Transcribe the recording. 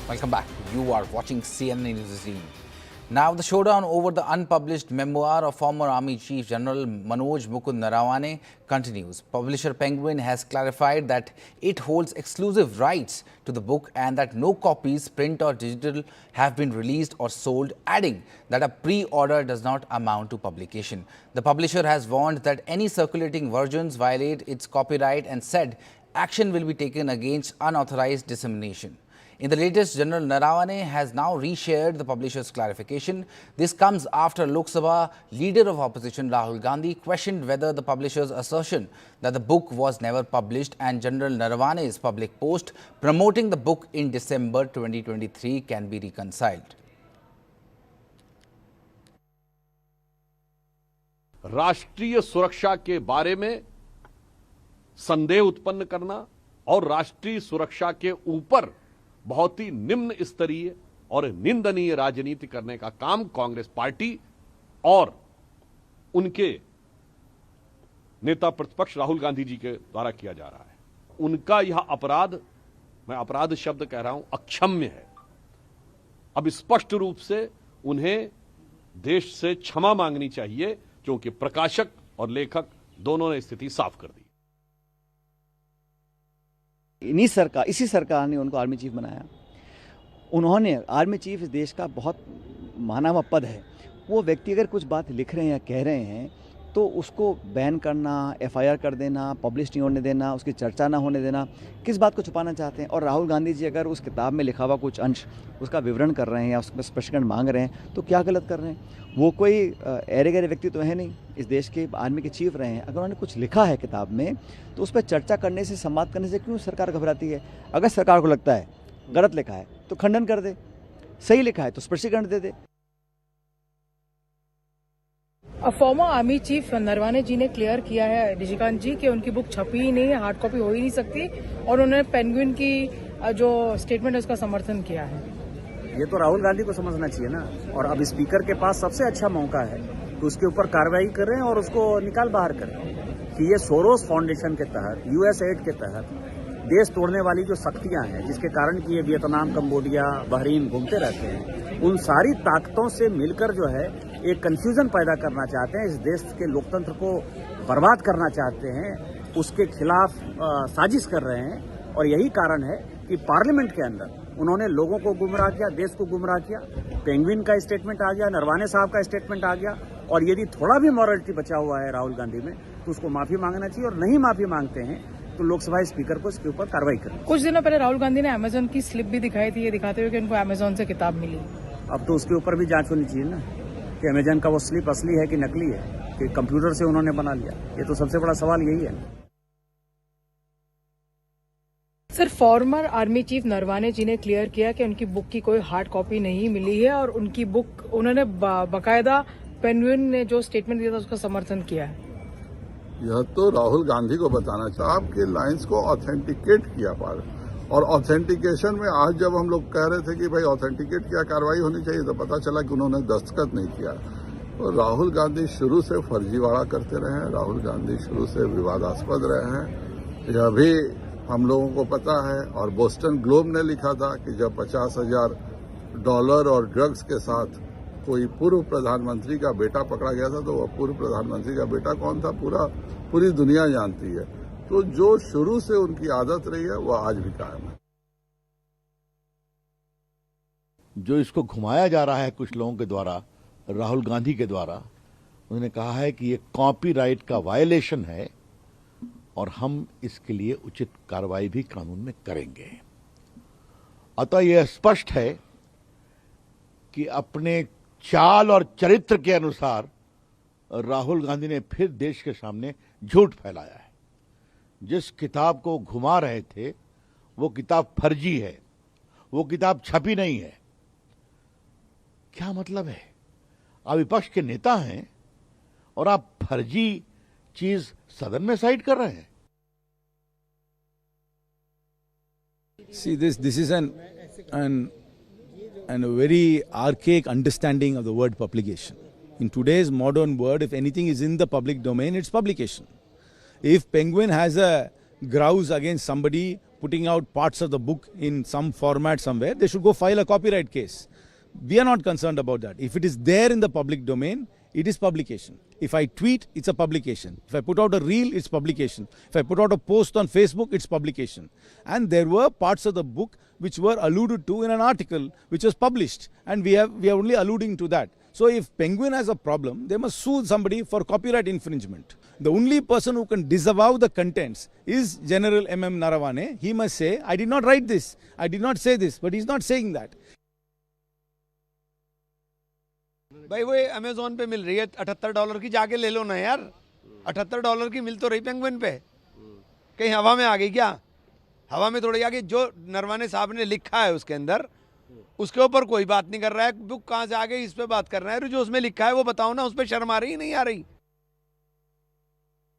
Welcome back. You are watching CNN News 18. Now, the showdown over the unpublished memoir of former Army Chief General Manoj Mukund Narawane continues. Publisher Penguin has clarified that it holds exclusive rights to the book and that no copies, print or digital, have been released or sold, adding that a pre-order does not amount to publication. The publisher has warned that any circulating versions violate its copyright and said action will be taken against unauthorized dissemination. In the latest, General Narawane has now reshared the publisher's clarification. This comes after Lok Sabha leader of opposition Rahul Gandhi questioned whether the publisher's assertion that the book was never published and General Narawane's public post promoting the book in December 2023 can be reconciled. राष्ट्रीय सुरक्षा के बारे में संदेह उत्पन्न करना और राष्ट्रीय सुरक्षा के ऊपर बहुत ही निम्न स्तरीय और निंदनीय राजनीति करने का काम कांग्रेस पार्टी और उनके नेता प्रतिपक्ष राहुल गांधी जी के द्वारा किया जा रहा है। उनका यह अपराध, मैं अपराध शब्द कह रहा हूं, अक्षम्य है। अब स्पष्ट रूप से उन्हें देश से क्षमा मांगनी चाहिए, क्योंकि प्रकाशक और लेखक दोनों ने स्थिति साफ कर दी। इसी सरकार ने उनको आर्मी चीफ बनाया। उन्होंने आर्मी चीफ इस देश का बहुत माना हुआ पद है। वो व्यक्ति अगर कुछ बात लिख रहे हैं या कह रहे हैं तो उसको बैन करना, एफआईआर कर देना, पब्लिश नहीं होने देना, उसकी चर्चा ना होने देना, किस बात को छुपाना चाहते हैं। और राहुल गांधी जी अगर उस किताब में लिखा हुआ कुछ अंश उसका विवरण कर रहे हैं या उसमें स्पष्टीकरण मांग रहे हैं तो क्या गलत कर रहे हैं। वो कोई ऐरे गहरे व्यक्ति तो है नहीं, इस देश के आर्मी के चीफ रहे हैं। अगर उन्होंने कुछ लिखा है किताब में तो उस पर चर्चा करने से, संवाद करने से क्यों सरकार घबराती है। अगर सरकार को लगता है गलत लिखा है तो खंडन कर दे, सही लिखा है तो स्पष्टीकरण दे दे। Farmer army chief Naravane ji ने क्लियर किया है निशिकांत जी कि उनकी बुक छपी ही नहीं है, हार्ड कॉपी हो ही नहीं सकती, और उन्होंने पेंगुइन की जो स्टेटमेंट है उसका समर्थन किया है। ये तो राहुल गांधी को समझना चाहिए ना। और अब स्पीकर के पास सबसे अच्छा मौका है कि उसके ऊपर कार्रवाई करें और उसको निकाल बाहर करें कि ये सोरोस फाउंडेशन के तहत, यूएसएड के तहत देश तोड़ने वाली जो शक्तियां हैं, जिसके कारण कि ये वियतनाम, कंबोडिया, बहरीन घूमते रहते हैं, उन सारी ताकतों से मिलकर जो है एक कंफ्यूजन पैदा करना चाहते हैं, इस देश के लोकतंत्र को बर्बाद करना चाहते हैं, उसके खिलाफ साजिश कर रहे हैं। और यही कारण है कि पार्लियामेंट के अंदर उन्होंने लोगों को गुमराह किया, देश को गुमराह किया। पेंगुइन का स्टेटमेंट आ गया, नरवाने साहब का स्टेटमेंट आ गया, और यदि थोड़ा भी मॉरलिटी बचा हुआ है राहुल गांधी में तो उसको माफी मांगना चाहिए। और नहीं माफी मांगते हैं तो लोकसभा स्पीकर को इसके ऊपर कार्रवाई करें। कुछ दिनों पहले राहुल गांधी ने अमेजोन की स्लिप भी दिखाई थी, ये दिखाते हुए कि उनको अमेजोन से किताब मिली। अब तो उसके ऊपर भी जांच होनी चाहिए ना कि अमेजन का वो स्लिप असली है कि नकली है, कि कंप्यूटर से उन्होंने बना लिया। ये तो सबसे बड़ा सवाल यही है। Sir, former army chief Naravane ji ने क्लियर किया कि उनकी बुक की कोई हार्ड कॉपी नहीं मिली है और उनकी बुक उन्होंने बाकायदा पेंगुइन ने जो स्टेटमेंट दिया था उसका समर्थन किया है। यह तो राहुल गांधी को बताना चाहिए। आपके लाइंस को ऑथेंटिकेट किया पार, और ऑथेंटिकेशन में आज जब हम लोग कह रहे थे कि भाई ऑथेंटिकेट किया, कार्रवाई होनी चाहिए, तो पता चला कि उन्होंने दस्तखत नहीं किया। तो राहुल गांधी शुरू से फर्जीवाड़ा करते रहे हैं, राहुल गांधी शुरू से विवादास्पद रहे हैं, यह भी हम लोगों को पता है। और बोस्टन ग्लोब ने लिखा था कि जब $50,000 और ड्रग्स के साथ कोई पूर्व प्रधानमंत्री का बेटा पकड़ा गया था, तो वह पूर्व प्रधानमंत्री का बेटा कौन था पूरी दुनिया जानती है। तो जो शुरू से उनकी आदत रही है वह आज भी कायम है। जो इसको घुमाया जा रहा है कुछ लोगों के द्वारा, राहुल गांधी के द्वारा, उन्होंने कहा है कि ये कॉपीराइट का वायलेशन है और हम इसके लिए उचित कार्रवाई भी कानून में करेंगे। अतः यह स्पष्ट है कि अपने चाल और चरित्र के अनुसार राहुल गांधी ने फिर देश के सामने झूठ फैलाया है। जिस किताब को घुमा रहे थे वो किताब फर्जी है, वो किताब छपी नहीं है। क्या मतलब है? आप विपक्ष के नेता हैं और आप फर्जी चीज सदन में साइड कर रहे हैं। See, this is an a very archaic understanding of the word publication. In today's modern world, if anything is in the public domain, it's publication. If Penguin has a grouse against somebody putting out parts of the book in some format somewhere, they should go file a copyright case. We are not concerned about that. If it is there in the public domain, it is publication. If I tweet, it's a publication. If I put out a reel, it's publication. If I put out a post on Facebook, it's publication. And there were parts of the book which were alluded to in an article which was published, and we are only alluding to that. So if Penguin has a problem, they must sue somebody for copyright infringement. The only person who can disavow the contents is General M.M. Narawane. He must say, I did not write this, I did not say this, but he's not saying that. भाई वो Amazon पे मिल रही है $78 की, जाके ले लो ना यार। $78 की मिल तो रही पेंगुइन पे, कहीं हवा में आ गई क्या? हवा में थोड़ी आ गई। जो नरवाने साहब ने लिखा है उसके अंदर, उसके ऊपर कोई बात नहीं कर रहा है। बुक कहाँ से आ गई इस पे बात कर रहा है। जो उसमें लिखा है वो बताओ ना, उस पर शर्म आ रही नहीं आ रही?